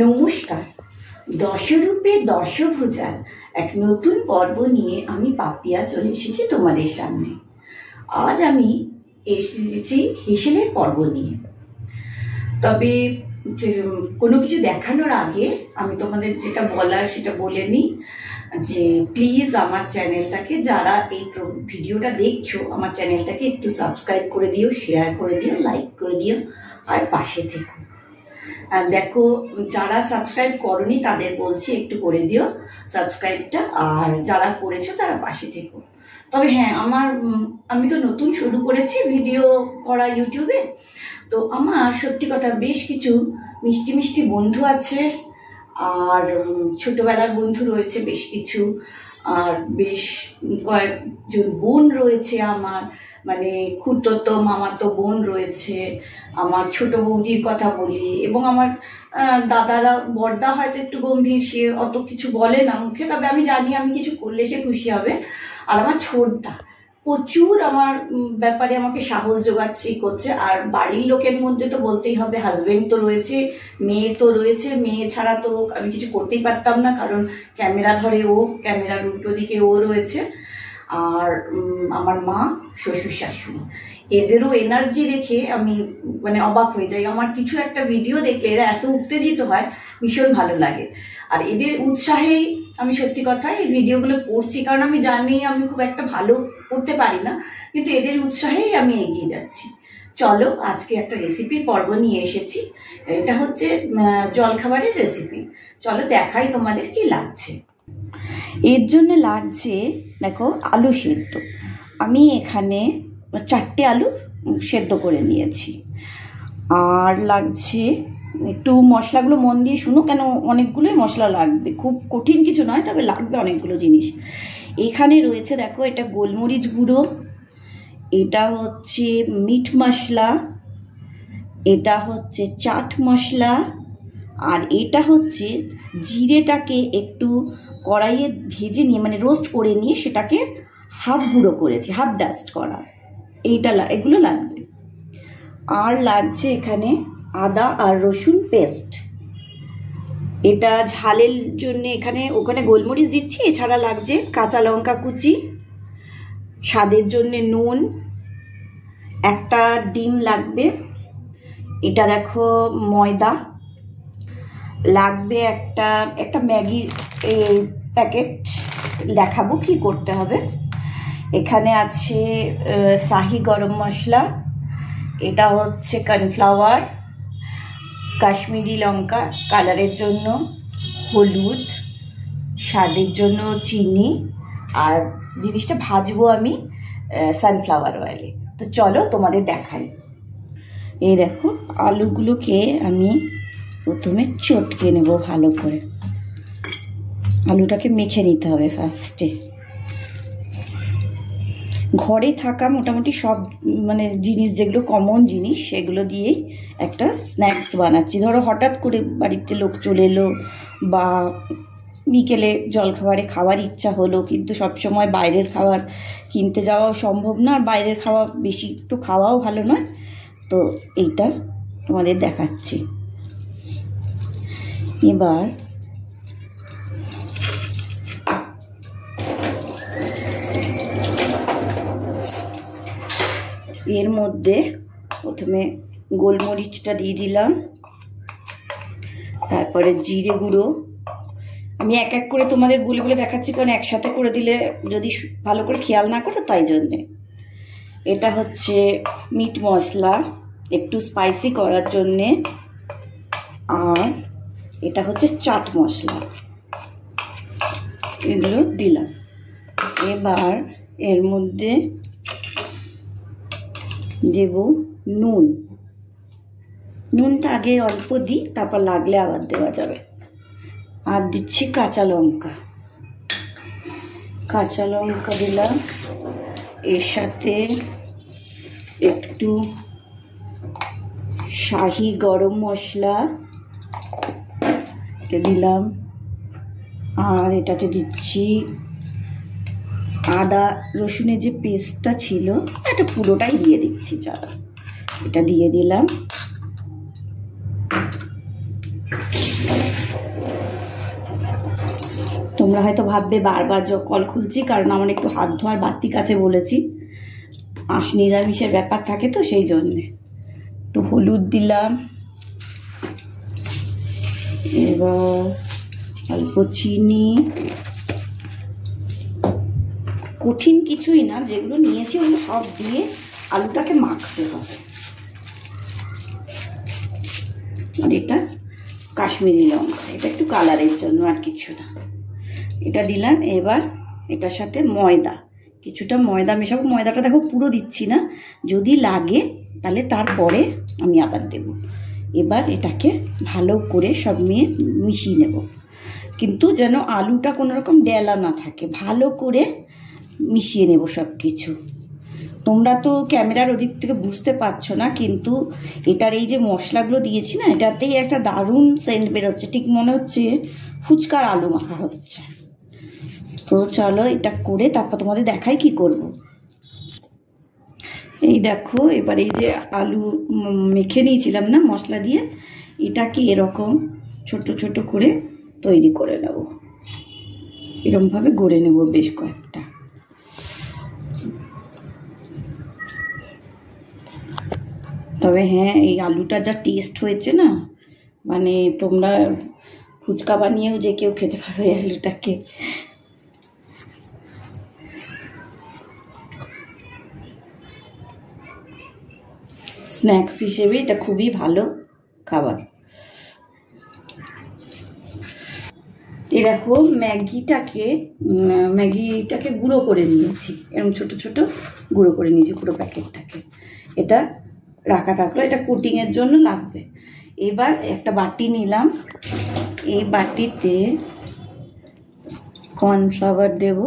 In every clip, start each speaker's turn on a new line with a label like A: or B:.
A: নমস্কার, দশরূপে দশভুজার এক নতুন পর্ব নিয়ে আমি পাপিয়া চলে এসেছি তোমাদের সামনে। আজ আমি এসেছি হেসেলের পর্ব নিয়ে। তবে কোনো কিছু দেখানোর আগে আমি তোমাদের যেটা বলার সেটা বলে নিই যে প্লিজ আমার চ্যানেলটাকে, যারা এই ভিডিওটা দেখছো, আমার চ্যানেলটাকে একটু সাবস্ক্রাইব করে দিও, শেয়ার করে দিও, লাইক করে দিও আর পাশে থেকো। আর দেখো, যারা সাবস্ক্রাইব করনি তাদের বলছি একটু করে দিও সাবস্ক্রাইবটা, আর যারা করেছো তারা পাশে থেকো। তবে হ্যাঁ, আমি তো নতুন শুরু করেছি ভিডিও করা ইউটিউবে, তো আমার সত্যি কথা বেশ কিছু মিষ্টি মিষ্টি বন্ধু আছে, আর ছোটবেলার বন্ধু রয়েছে বেশ কিছু, আর বেশ কয়েকজন বোন রয়েছে আমার, মানে খুড়তো মামাতো বোন রয়েছে। আমার ছোট বৌদির কথা বলি, এবং আমার দাদারা, বড়দা হয়তো একটু গম্ভীর, সে অত কিছু বলে না মুখে, তবে আমি জানি আমি কিছু করলে সে খুশি হবে। আর আমার ছোটদা প্রচুর আমার ব্যাপারে আমাকে সাহস জোগাচ্ছে, করছে। আর বাড়ির লোকের মধ্যে তো বলতেই হবে, হাজবেন্ড তো রয়েছে, মেয়ে তো রয়েছে। মেয়ে ছাড়া তো আমি কিছু করতেই পারতাম না, কারণ ক্যামেরা ধরে ও, ক্যামেরার উল্টো দিকে ও রয়েছে। আর আমার মা, শ্বশুর শাশুড়ি, এদেরও এনার্জি দেখে আমি মানে অবাক হয়ে যাই। আমার কিছু একটা ভিডিও দেখলে এরা এত উত্তেজিত হয়, ভীষণ ভালো লাগে। আর এদের উৎসাহেই আমি সত্যি কথা এই ভিডিওগুলো করছি, কারণ আমি জানি আমি খুব একটা ভালো করতে পারি না, কিন্তু এদের উৎসাহেই আমি এগিয়ে যাচ্ছি। চলো, আজকে একটা রেসিপির পর্ব নিয়ে এসেছি। এটা হচ্ছে জলখাবারের রেসিপি। চলো দেখাই তোমাদের কি লাগছে। এর জন্য লাগছে, দেখো, আলু সেদ্ধ। আমি এখানে 4টে আলু সেদ্ধ করে নিয়েছি। আর লাগছে একটু, মশলাগুলো মন দিয়ে শুনো, কেন অনেকগুলোই মশলা লাগবে, খুব কঠিন কিছু নয়, তবে লাগবে অনেকগুলো জিনিস। এখানে রয়েছে, দেখো, এটা গোলমরিচ গুঁড়ো, এটা হচ্ছে মিট মশলা, এটা হচ্ছে চাট মশলা, আর এটা হচ্ছে জিরেটাকে একটু কড়াইয়ে ভেজে নিয়ে, মানে রোস্ট করে নিয়ে সেটাকে হাফ গুঁড়ো করেছি, হাফ ডাস্ট করা। এগুলো লাগবে। আর লাগছে এখানে আদা আর রসুন পেস্ট। এটা ঝালের জন্য ওখানে গোলমরিচ দিচ্ছি। এছাড়া লাগছে কাঁচা লঙ্কা কুচি, স্বাদের জন্য নুন, একটা ডিম লাগবে, এটা দেখো ময়দা লাগবে, একটা ম্যাগির প্যাকেট, দেখাবো কি করতে হবে। এখানে আছে শাহি গরম মশলা, এটা হচ্ছে কর্নফ্লাওয়ার, কাশ্মীরি লঙ্কা কালারের জন্য, হলুদ, স্বাদের জন্য চিনি, আর জিনিসটা ভাজবো আমি সানফ্লাওয়ার অয়েলে। তো চলো তোমাদের দেখাই। এই দেখো, আলুগুলোকে আমি প্রথমে চটকে নেব ভালো করে। আলুটাকে মেখে নিতে হবে ফার্স্টে। ঘরে থাকা মোটামুটি সব মানে জিনিস, যেগুলো কমন জিনিস, সেগুলো দিয়েই একটা স্ন্যাক্স বানাচ্ছি। ধরো হঠাৎ করে বাড়িতে লোক চলে এলো, বা বিকেলে জলখাবারে খাওয়ার ইচ্ছা হলো, কিন্তু সবসময় বাইরের খাবার কিনতে যাওয়াও সম্ভব না, আর বাইরের খাওয়া বেশি তো খাওয়াও ভালো নয়। তো এইটা তোমাদের দেখাচ্ছি। এবার এর মধ্যে প্রথমে গোলমরিচটা দিয়ে দিলাম, তারপরে জিরে গুঁড়ো। আমি এক এক করে তোমাদের বলে বলে দেখাচ্ছি, কারণ একসাথে করে দিলে যদি ভালো করে খেয়াল না করো, তাই জন্যে। এটা হচ্ছে মিট মশলা, একটু স্পাইসি করার জন্যে। আর এটা হচ্ছে চাট মশলা, এগুলো দিলাম। এবার এর মধ্যে দেব নুন। নুনটা আগে অল্প দিই, তারপর লাগলে আবার দেওয়া যাবে। আর দিচ্ছি কাঁচা লঙ্কা। কাঁচা লঙ্কা দিলাম, এর সাথে একটু শাহি গরম মশলা দিলাম, আর এটাতে দিচ্ছি আদা রসুনের যে পেস্টটা ছিল, এটা পুরোটাই দিয়ে দিচ্ছি। চলো, এটা দিয়ে দিলাম। তোমরা হয়তো ভাববে বারবার কল খুলছি, কারণ আমার একটু হাত ধোয়ার বাড়তি কাছে বলেছি। আঁশ নিরামিষের ব্যাপার থাকে তো সেই জন্যে। একটু হলুদ দিলাম, এবার অল্প চিনি। কঠিন কিছুই না, যেগুলো নিয়েছি ওগুলো সব দিয়ে আলুটাকে মাখতে হবে। আর এটা কাশ্মীরি লঙ্কা, এটা একটু কালারের জন্য, আর কিছু না। এটা দিলাম। এবার এটার সাথে ময়দা, কিছুটা ময়দা মেশাবো। ময়দাটা দেখো পুরো দিচ্ছি না, যদি লাগে তাহলে তারপরে আমি আবার দেব। এবার এটাকে ভালো করে সব মিশিয়ে নেব, কিন্তু যেন আলুটা কোনো রকম ডেলা না থাকে। ভালো করে মিশিয়ে নেব সব কিছু। তোমরা তো ক্যামেরার ওদিক থেকে বুঝতে পারছো না, কিন্তু এটার এই যে মশলাগুলো দিয়েছি না, এটাতেই একটা দারুণ সেন্ট বেরোচ্ছে, ঠিক মনে হচ্ছে ফুচকার আলু মাখা হচ্ছে। তো চলো এটা করে তারপর তোমাদের দেখাই কি করব। এই দেখো, এবার এই যে আলু মেখে নিয়েছিলাম না মশলা দিয়ে, এটাকে এরকম ছোট ছোট করে তৈরি করে নেব। এরকমভাবে গড়ে নেব বেশ কয়েকটা। তবে হ্যাঁ, এই আলুটা যা টেস্ট হয়েছে না, মানে তোমরা ফুচকা বানিয়েও যে কেউ খেতে পারো এই আলুটাকে। স্ন্যাক্স হিসেবে এটা খুবই ভালো খাবার। এই দেখো, ম্যাগিটাকে গুঁড়ো করে নিয়েছি, এরকম ছোট ছোট গুঁড়ো করে নিয়েছি পুরো প্যাকেটটাকে। এটা রাখা থাকলো, এটা কোটিংয়ের জন্য লাগবে। এবার একটা বাটি নিলাম, এই বাটিতে কর্নফ্লাওয়ার দেব।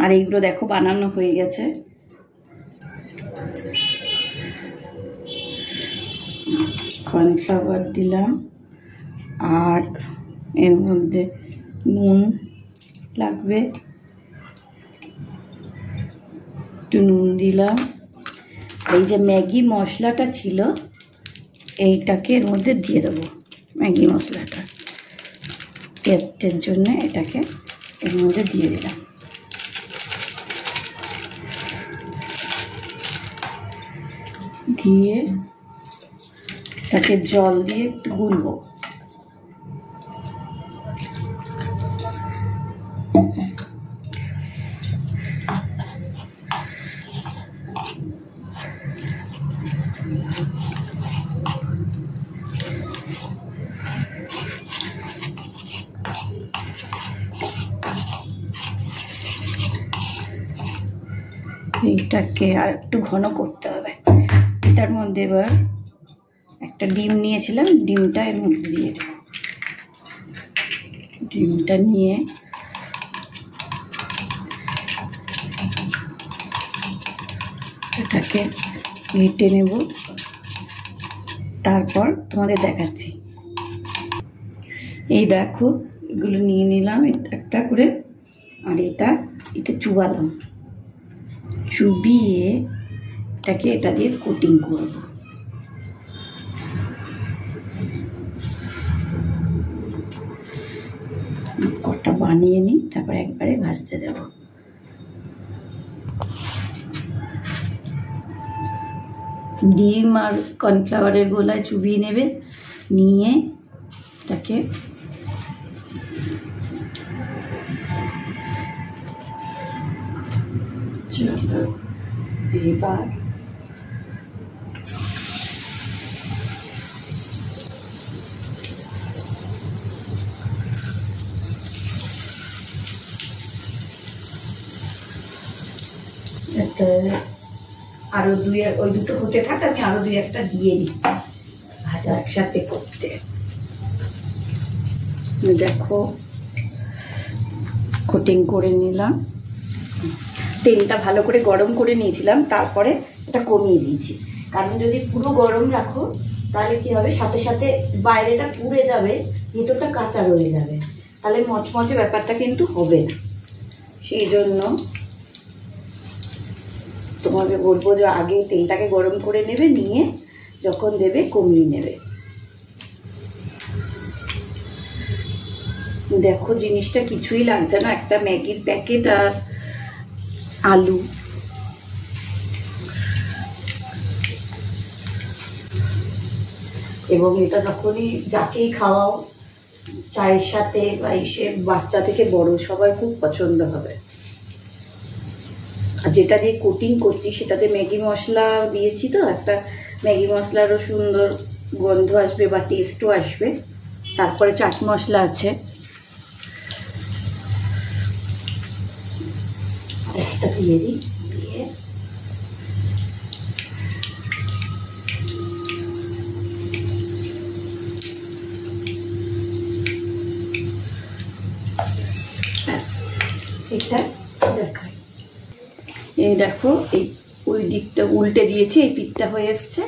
A: আর এইগুলো দেখো বানানো হয়ে গেছে। কর্নফ্লাওয়ার দিলাম, আর এর মধ্যে নুন লাগবে, একটু নুন দিলাম। এই যে ম্যাগি মশলাটা ছিল, এইটাকে এর মধ্যে দিয়ে দেবো। ম্যাগি মশলাটা টেস্টের জন্য এটাকে এর মধ্যে দিয়ে দিলাম। দিয়ে তাকে জল দিয়ে একটু গুলবো। এইটাকে আর একটু ঘন করতে হবে। এটার মধ্যে এবার একটা ডিম নিয়েছিলাম, ডিমটা এর মধ্যে দিয়ে দেব। ডিমটা নিয়ে এটাকে ঘেটে নেব, তারপর তোমাদের দেখাচ্ছি। এই দেখো, এগুলো নিয়ে নিলাম একটা করে, আর এটা চুবালাম। চুবিয়ে এটাকে এটা দিয়ে কোটিং করব। কটা বানিয়ে নিই, তারপর একবারে ভাজতে দেব। ডিম আর কর্নফ্লাওয়ারের গোলায় চুবিয়ে নেবে, নিয়ে এটাকে এবার আরো ওই দুটো হতে থাক, আমি আরো দুই একটা দিয়ে দিই ভাজা একসাথে করতে। দেখো, কোটিং করে নিলাম। তেলটা ভালো করে গরম করে নিয়েছিলাম, তারপরে এটা কমিয়ে দিয়েছি, কারণ যদি পুরো গরম রাখো তাহলে কি হবে, সাথে সাথে বাইরেটা পুড়ে যাবে, ভেতরটা কাঁচা রয়ে যাবে, তাহলে মচমচে ব্যাপারটা কিন্তু হবে না। সেই জন্য তোমাকে বলবো যে আগে তেলটাকে গরম করে নেবে, নিয়ে যখন দেবে কমিয়ে নেবে। দেখো জিনিসটা কিছুই লাগছে না, একটা ম্যাগির প্যাকেট আর আলু। এবং এটা যখনই যাকেই খাওয়াও, চায়ের সাথে বা এসে, বাচ্চা থেকে বড় সবাই খুব পছন্দ হবে। আর যেটা দিয়ে কোটিং করছি সেটাতে ম্যাগি মশলা দিয়েছি, তো একটা ম্যাগি মশলারও সুন্দর গন্ধ আসবে বা টেস্টও আসবে। তারপরে চাট মশলা আছে, একটা দিয়ে দিই, দিয়ে এটা দেখাই। এই দেখো, এই ওই দিকটা উল্টে দিয়েছি, এই পিঠটা হয়ে এসছে।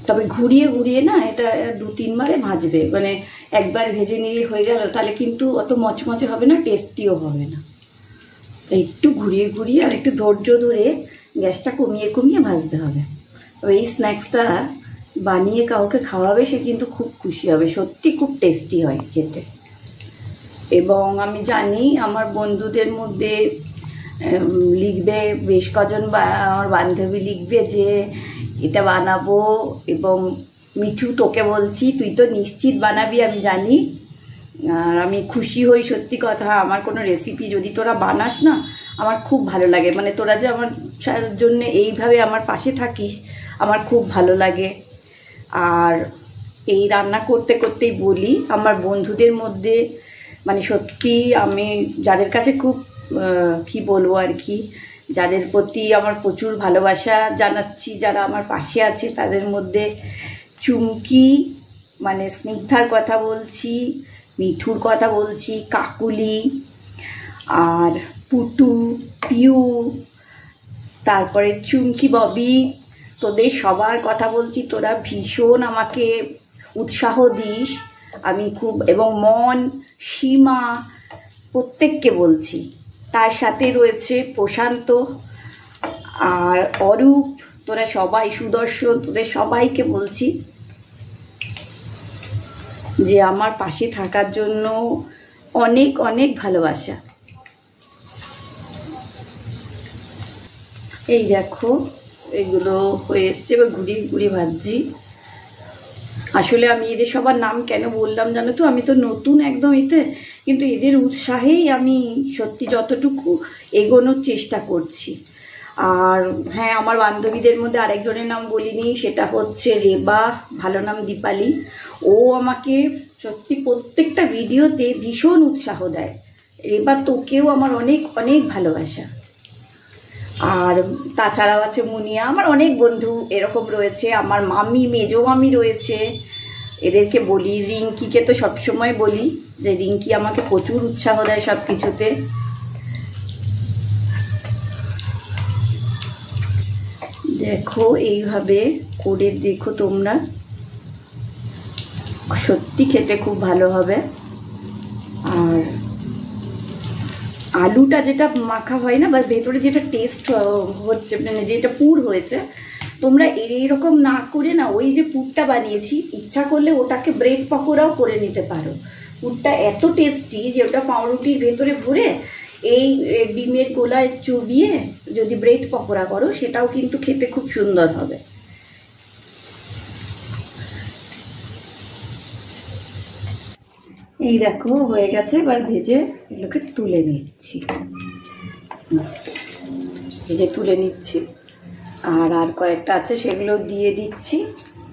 A: তবে ঘুরিয়ে ঘুরিয়ে না এটা 2-3 বারে ভাজবে, মানে একবার ভেজে নিয়ে হয়ে গেল তাহলে কিন্তু অত মচমচে হবে না, টেস্টিও হবে না। একটু ঘুরিয়ে ঘুরিয়ে আর একটু ধৈর্য ধরে গ্যাসটা কমিয়ে কমিয়ে ভাজতে হবে। তবে এই স্ন্যাক্সটা বানিয়ে কাউকে খাওয়াবে, সে কিন্তু খুব খুশি হবে, সত্যি খুব টেস্টি হয় খেতে। এবং আমি জানি আমার বন্ধুদের মধ্যে লিখবে বেশ কজন, আমার বান্ধবী লিখবে যে এটা বানাবো। এবং মিঠু, তোকে বলছি, তুই তো নিশ্চিত বানাবি, আমি জানি। আর আমি খুশি হই, সত্যি কথা, আমার কোনো রেসিপি যদি তোরা বানাস না, আমার খুব ভালো লাগে। মানে তোরা যে আমার জন্য এইভাবে আমার পাশে থাকিস, আমার খুব ভালো লাগে। আর এই রান্না করতে করতেই বলি, আমার বন্ধুদের মধ্যে মানে সত্যি আমি যাদের কাছে খুব কি বলবো আর কি, যাদের প্রতি আমার প্রচুর ভালোবাসা জানাচ্ছি, যারা আমার পাশে আছে, তাদের মধ্যে চুমকি মানে স্নিগ্ধার কথা বলছি, মিঠুর কথা বলছি, কাকুলি আর পুটু, পিউ, তারপরে চুমকি, ববি, তোদের সবার কথা বলছি। তোরা ভীষণ আমাকে উৎসাহ দিস, আমি খুব, এবং মন, সীমা, প্রত্যেককে বলছি। তার সাথে রয়েছে প্রশান্ত আর অরূপ, তোরা সবাই, সুদর্শন, তোদের সবাইকে বলছি যে আমার পাশে থাকার জন্য অনেক অনেক ভালোবাসা। এই দেখো এগুলো হয়ে এসছে, এবার ঘুরিয়ে ঘুরিয়ে ভাজছি। আসলে আমি এদের সবার নাম কেন বললাম জানো তো, আমি তো নতুন একদম এতে, কিন্তু এদের উৎসাহেই আমি সত্যি যতটুকু এগোনোর চেষ্টা করছি। আর হ্যাঁ, আমার বান্ধবীদের মধ্যে আরেকজনের নাম বলিনি, সেটা হচ্ছে রেবা, ভালো নাম দীপালি। ও আমাকে সত্যি প্রত্যেকটা ভিডিওতে ভীষণ উৎসাহ দেয়। রেবা, তোকেও আমার অনেক অনেক ভালোবাসা। আর তাছাড়াও আছে মুনিয়া, আমার অনেক বন্ধু এরকম রয়েছে, আমার মামি, মেজো মামি রয়েছে, এদেরকে বলি। রিঙ্কিকে তো সবসময় বলি, যে রিঙ্কি আমাকে প্রচুর উৎসাহ দেয় সব কিছুতে। দেখো এইভাবে করে দেখো তোমরা, সত্যি খেতে খুব ভালো হবে। আর আলুটা যেটা মাখা হয় না, বা ভেতরে যেটা টেস্ট হচ্ছে, মানে যেটা পুর হয়েছে, তোমরা এইরকম না করে না, ওই যে পুরটা বানিয়েছি, ইচ্ছা করলে ওটাকে ব্রেড পকোড়াও করে নিতে পারো। পুরটা এত টেস্টি যে ওটা পাউরুটির ভেতরে ভরে এই ডিমের গোলায় চুবিয়ে যদি ব্রেড পকোড়া করো, সেটাও কিন্তু খেতে খুব সুন্দর হবে। এই দেখো হয়ে গেছে, এবার ভেজে এগুলোকে তুলে নিচ্ছি, ভেজে তুলে নিচ্ছি। আর আর কয়েকটা আছে, সেগুলো দিয়ে দিচ্ছি,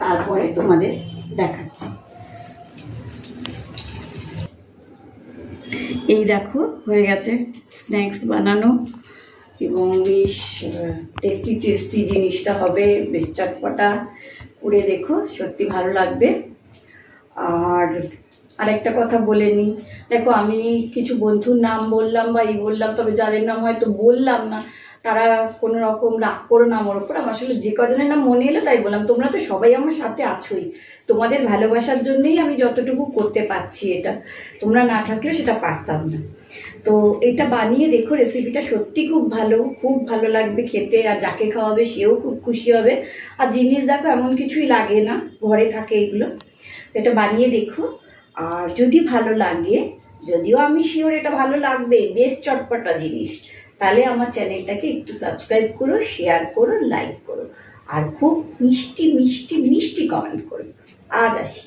A: তারপরে তোমাদের দেখাচ্ছি। এই দেখো হয়ে গেছে স্ন্যাক্স বানানো, এবং বেশ টেস্টি টেস্টি জিনিসটা হবে, বেশ চটপটা করে দেখো, সত্যি ভালো লাগবে। আর আরেকটা কথা বলে নিই, দেখো আমি কিছু বন্ধুর নাম বললাম বা এই বললাম, তবে যাদের নাম হয়তো বললাম না, তারা কোনো রকম রাগ করো না আমার ওপর। আমার আসলে যে কজনের নাম মনে এলো তাই বললাম, তোমরা তো সবাই আমার সাথে আছোই, তোমাদের ভালোবাসার জন্যই আমি যতটুকু করতে পারছি এটা, তোমরা না থাকলে সেটা পারতাম না। তো এটা বানিয়ে দেখো, রেসিপিটা সত্যি খুব ভালো লাগবে খেতে, আর যাকে খাওয়াবে সেও খুব খুশি হবে। আর জিনিস দেখো এমন কিছুই লাগে না, ঘরে থাকে এগুলো। এটা বানিয়ে দেখো, আর যদি ভালো লাগে, যদিও আমি শিওর এটা ভালো লাগবে, বেশ চটপটা জিনিস, তাহলে আমার চ্যানেলটাকে একটু সাবস্ক্রাইব করো, শেয়ার করো, লাইক করো, আর খুব মিষ্টি মিষ্টি মিষ্টি কমেন্ট করো। আজ আসি।